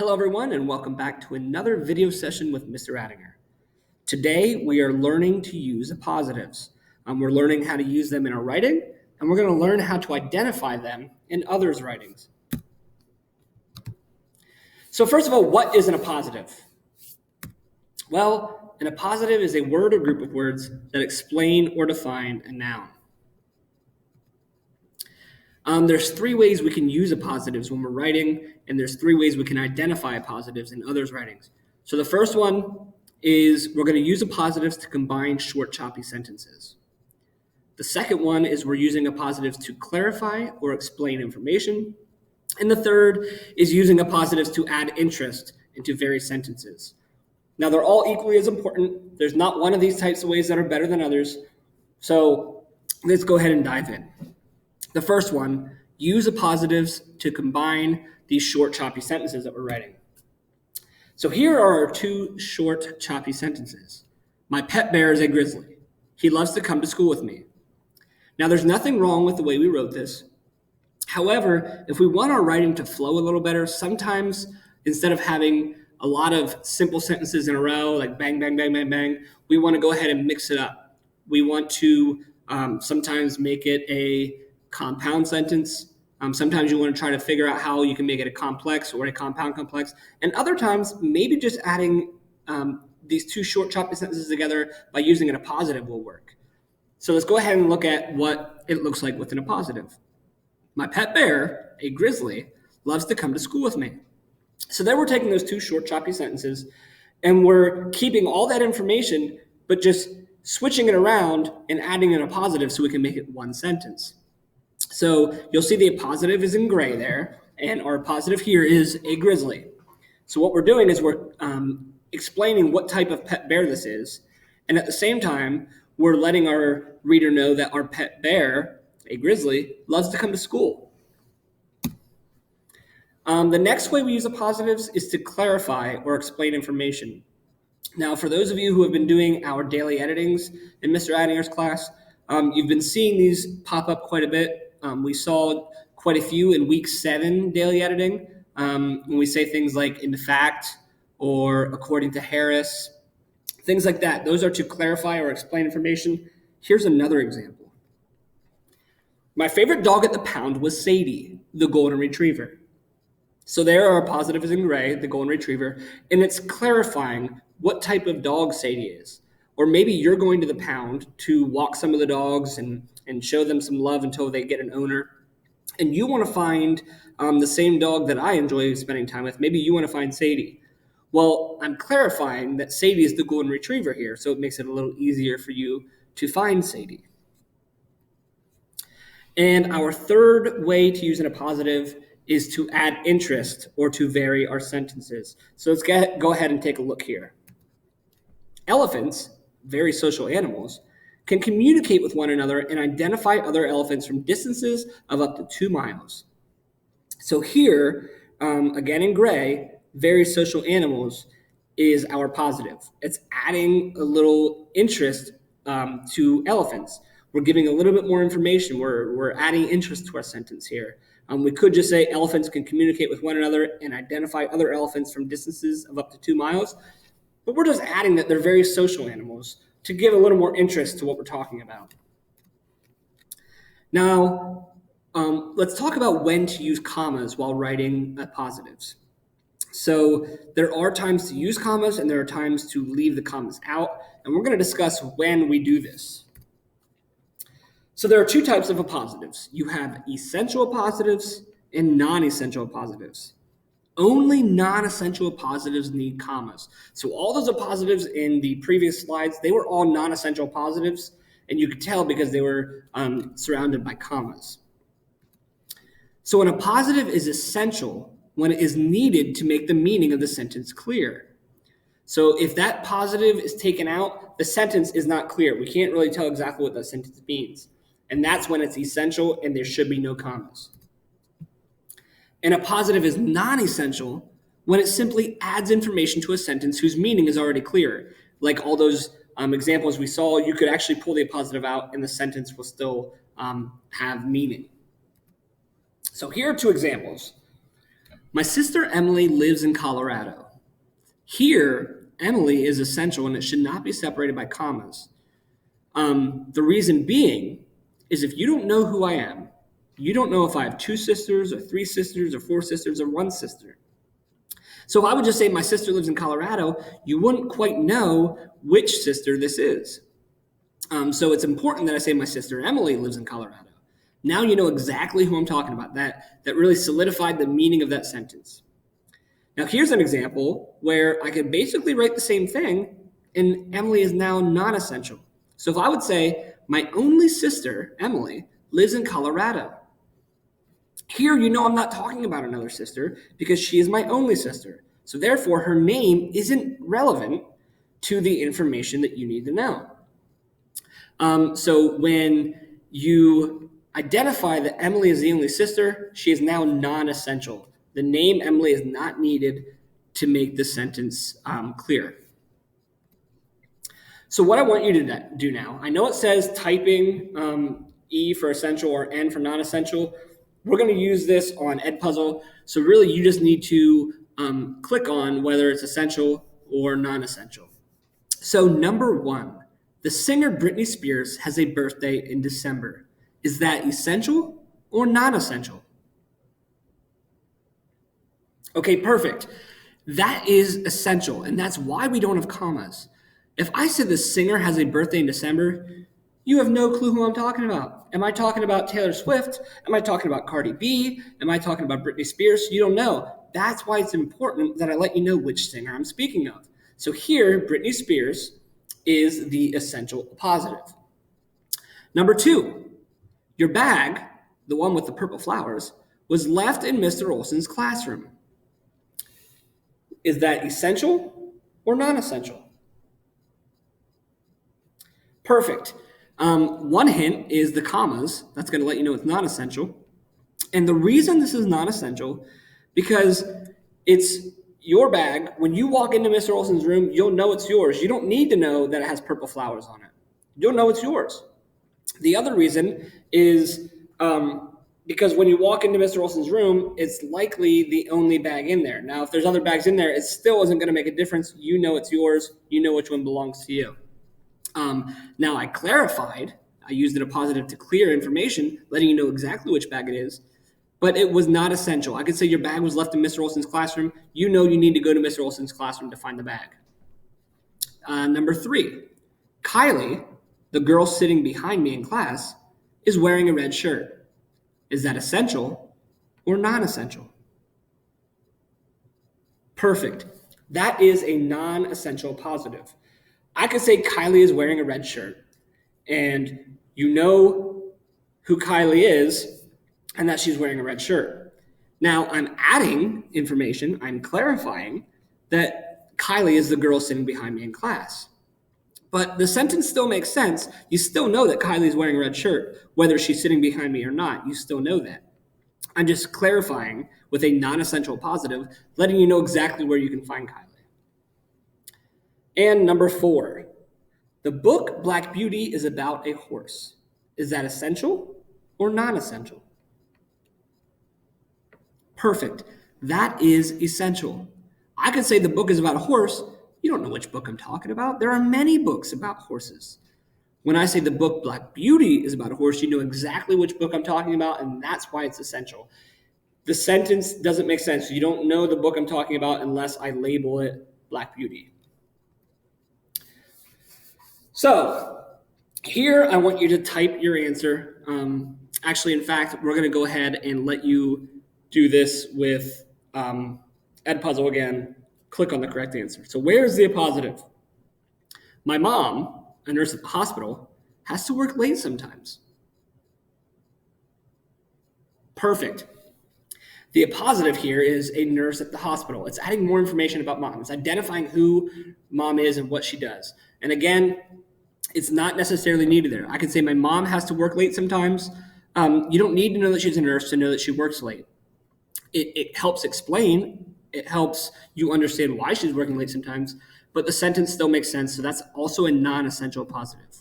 Hello everyone and welcome back to another video session with Mr. Attinger. Today we are learning to use appositives. We're learning how to use them in our writing, and we're going to learn how to identify them in others' writings. So first of all, what is an appositive? Well, an appositive is a word or group of words that explain or define a noun. There's three ways we can use appositives when we're writing, and there's three ways we can identify appositives in others' writings. So the first one is we're going to use appositives to combine short, choppy sentences. The second one is we're using appositives to clarify or explain information. And the third is using appositives to add interest into various sentences. Now, they're all equally as important. There's not one of these types of ways that are better than others. So let's go ahead and dive in. The first one, use appositives to combine these short, choppy sentences that we're writing. So here are our two short, choppy sentences. My pet bear is a grizzly. He loves to come to school with me. Now, there's nothing wrong with the way we wrote this. However, if we want our writing to flow a little better, sometimes instead of having a lot of simple sentences in a row, like bang, bang, bang, bang, bang, we want to go ahead and mix it up. We want to sometimes make it a compound sentence. Sometimes you want to try to figure out how you can make it a complex or a compound complex. And other times, maybe just adding these two short, choppy sentences together by using an appositive will work. So let's go ahead and look at what it looks like with an appositive. My pet bear, a grizzly, loves to come to school with me. So then we're taking those two short, choppy sentences, and we're keeping all that information, but just switching it around and adding in a positive so we can make it one sentence. So you'll see the appositive is in gray there, and our appositive here is a grizzly. So what we're doing is we're explaining what type of pet bear this is, and at the same time, we're letting our reader know that our pet bear, a grizzly, loves to come to school. The next way we use appositives is to clarify or explain information. Now, for those of you who have been doing our daily editings in Mr. Attinger's class, you've been seeing these pop up quite a bit. We saw quite a few in week 7 daily editing when we say things like in fact or according to Harris, things like that. Those are to clarify or explain information. Here's another example. My favorite dog at the pound was Sadie, the golden retriever. So there our appositive is in gray, the golden retriever, and it's clarifying what type of dog Sadie is. Or maybe you're going to the pound to walk some of the dogs and show them some love until they get an owner. And you want to find the same dog that I enjoy spending time with. Maybe you want to find Sadie. Well, I'm clarifying that Sadie is the golden retriever here, so it makes it a little easier for you to find Sadie. And our third way to use an appositive is to add interest or to vary our sentences. So let's go ahead and take a look here. Elephants, very social animals, can communicate with one another and identify other elephants from distances of up to 2 miles. So here, again in gray, very social animals is our positive. It's adding a little interest to elephants. We're giving a little bit more information. We're adding interest to our sentence here. We could just say elephants can communicate with one another and identify other elephants from distances of up to 2 miles. But we're just adding that they're very social animals to give a little more interest to what we're talking about. Now, let's talk about when to use commas while writing appositives. So there are times to use commas and there are times to leave the commas out, and we're going to discuss when we do this. So there are two types of appositives. You have essential appositives and non-essential appositives. Only non-essential appositives need commas. So all those appositives in the previous slides, they were all non-essential appositives, and you could tell because they were surrounded by commas. So an appositive is essential when it is needed to make the meaning of the sentence clear. So if that positive is taken out, the sentence is not clear. We can't really tell exactly what that sentence means. And that's when it's essential and there should be no commas. And a positive is non-essential when it simply adds information to a sentence whose meaning is already clear. Like all those examples we saw, you could actually pull the appositive out and the sentence will still have meaning. So here are two examples. My sister Emily lives in Colorado. Here, Emily is essential and it should not be separated by commas. The reason being is if you don't know who I am, you don't know if I have two sisters or three sisters or four sisters or one sister. So if I would just say my sister lives in Colorado, you wouldn't quite know which sister this is. So it's important that I say my sister Emily lives in Colorado. Now you know exactly who I'm talking about. That really solidified the meaning of that sentence. Now here's an example where I could basically write the same thing and Emily is now non-essential. So if I would say my only sister, Emily, lives in Colorado. Here, you know I'm not talking about another sister because she is my only sister. So therefore, her name isn't relevant to the information that you need to know. So when you identify that Emily is the only sister, she is now non-essential. The name Emily is not needed to make the sentence clear. So what I want you to do now, I know it says typing E for essential or N for non-essential. We're going to use this on Edpuzzle. So really you just need to click on whether it's essential or non-essential. So number 1, the singer Britney Spears has a birthday in December. Is that essential or non-essential? Okay, perfect. That is essential, and that's why we don't have commas. If I said the singer has a birthday in December, you have no clue who I'm talking about. Am I talking about Taylor Swift? Am I talking about Cardi B? Am I talking about Britney Spears? You don't know. That's why it's important that I let you know which singer I'm speaking of. So here, Britney Spears is the essential appositive. Number 2, your bag, the one with the purple flowers, was left in Mr. Olson's classroom. Is that essential or non-essential? Perfect. One hint is the commas. That's going to let you know it's not essential. And the reason this is not essential, because it's your bag. When you walk into Mr. Olson's room, you'll know it's yours. You don't need to know that it has purple flowers on it. You'll know it's yours. The other reason is because when you walk into Mr. Olson's room, it's likely the only bag in there. Now, if there's other bags in there, it still isn't going to make a difference. You know it's yours. You know which one belongs to you. Now, I clarified. I used an appositive to clear information, letting you know exactly which bag it is. But it was not essential. I could say your bag was left in Mr. Olson's classroom. You know you need to go to Mr. Olson's classroom to find the bag. Number 3, Kylie, the girl sitting behind me in class, is wearing a red shirt. Is that essential or non-essential? Perfect. That is a non-essential positive. I could say Kylie is wearing a red shirt, and you know who Kylie is and that she's wearing a red shirt. Now, I'm adding information. I'm clarifying that Kylie is the girl sitting behind me in class. But the sentence still makes sense. You still know that Kylie's wearing a red shirt, whether she's sitting behind me or not. You still know that. I'm just clarifying with a non-essential positive, letting you know exactly where you can find Kylie. And number 4, the book Black Beauty is about a horse. Is that essential or non-essential? Perfect. That is essential. I could say the book is about a horse. You don't know which book I'm talking about. There are many books about horses. When I say the book Black Beauty is about a horse, you know exactly which book I'm talking about, and that's why it's essential. The sentence doesn't make sense. You don't know the book I'm talking about unless I label it Black Beauty. So here I want you to type your answer. Actually, in fact, we're going to go ahead and let you do this with Edpuzzle again. Click on the correct answer. So where's the appositive? My mom, a nurse at the hospital, has to work late sometimes. Perfect. The appositive here is a nurse at the hospital. It's adding more information about mom. It's identifying who mom is and what she does. And again, it's not necessarily needed there. I could say my mom has to work late sometimes. You don't need to know that she's a nurse to know that she works late. It helps explain. It helps you understand why she's working late sometimes, but the sentence still makes sense, so that's also a non-essential positive.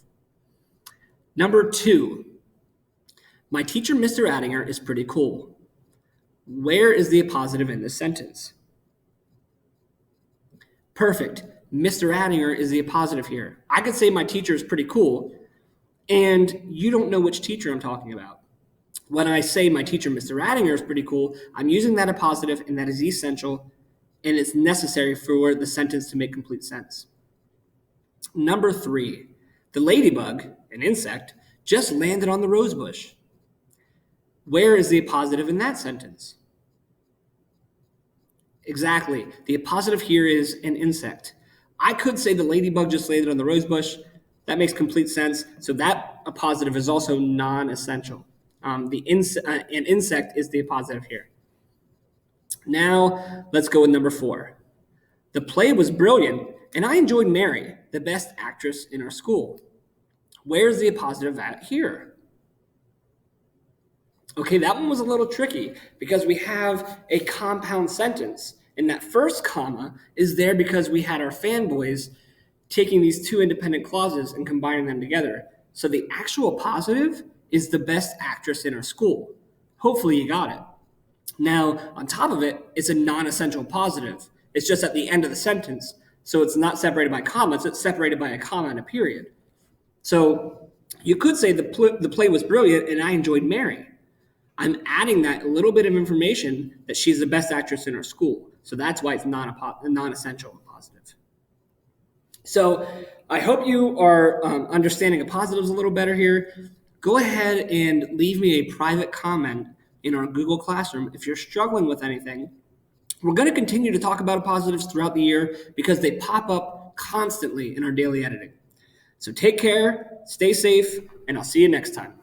Number 2, my teacher, Mr. Addinger, is pretty cool. Where is the appositive in this sentence? Perfect. Mr. Addinger is the appositive here. I could say my teacher is pretty cool, and you don't know which teacher I'm talking about. When I say my teacher, Mr. Addinger, is pretty cool, I'm using that appositive, and that is essential, and it's necessary for the sentence to make complete sense. Number 3, the ladybug, an insect, just landed on the rose bush. Where is the appositive in that sentence? Exactly. The appositive here is an insect. I could say the ladybug just landed on the rose bush. That makes complete sense. So that appositive is also non-essential. An insect is the appositive here. Now, let's go with number 4. The play was brilliant, and I enjoyed Mary, the best actress in our school. Where's the appositive at here? Okay, that one was a little tricky because we have a compound sentence. And that first comma is there because we had our fanboys taking these two independent clauses and combining them together. So the actual positive is the best actress in our school. Hopefully you got it. Now, on top of it, it's a non-essential positive. It's just at the end of the sentence. So it's not separated by commas, it's separated by a comma and a period. So you could say the play was brilliant and I enjoyed Mary. I'm adding that little bit of information that she's the best actress in our school. So that's why it's non-essential positive. So I hope you are understanding appositives a little better here. Go ahead and leave me a private comment in our Google Classroom if you're struggling with anything. We're going to continue to talk about appositives throughout the year because they pop up constantly in our daily editing. So take care, stay safe, and I'll see you next time.